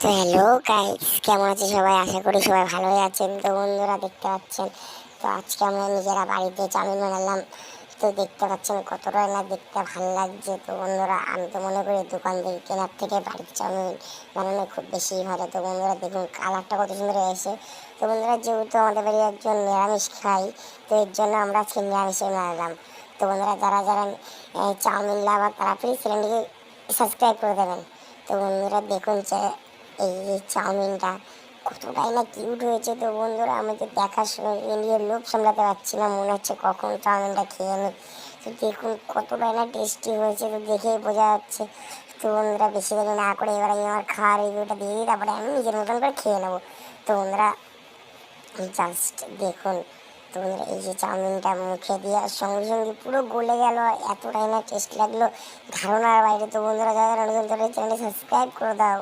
তো hello guys, কেমন আছে সবাই? আশা করি সবাই ভালোই আছেন। তো বন্ধুরা দেখতে পাচ্ছেন, তো আজকে আমরা নিজেরা বাড়িতে চাউমিন বানালাম। তো দেখতে পাচ্ছেন কতটাই না দেখতে ভালো লাগছে। তো বন্ধুরা, আমি তো মনে করি দোকান থেকে কেনার থেকে বাড়ির চাউমিন বানানো খুব বেশি ভালো। তো বন্ধুরা দেখুন কালারটা কত সুন্দর হয়েছে। তো বন্ধুরা, যেহেতু আমাদের বাড়ি একজন নিরামিষ খাই, তো এর জন্য আমরা আজকে নিরামিষে বানালাম। তো বন্ধুরা, যারা যারা চাউমিন লাভার তারা প্লিজ চ্যানেলটিকে সাবস্ক্রাইব করে দেবেন। তো বন্ধুরা দেখুন এই যে চাউমিনটা কতটাই না কিউট হয়েছে। তো বন্ধুরা, আমি তো দেখার সময় নিয়ে লোভ সামলাতে পারছি না, মনে হচ্ছে কখন চাউমিনটা খেয়ে আমি। তো দেখুন কতটাই না টেস্টি হয়েছে, তো দেখেই বোঝা যাচ্ছে। তো বন্ধুরা, বেশি দেরি না করে এবার আমি আমার খাওয়ার রিভিউটা দিয়ে দিই, তারপরে আমি নিজের মতন করে খেয়ে নেবো। তো বন্ধুরা, জাস্ট দেখুন। তো বন্ধুরা, এই যে চাউমিনটা মুখে দেওয়ার সঙ্গে সঙ্গে পুরো গলে গেল, এতটাই না টেস্ট লাগলো ধারণার বাইরে। তো বন্ধুরা, যারা নতুন চ্যানেলটি সাবস্ক্রাইব করে দাও।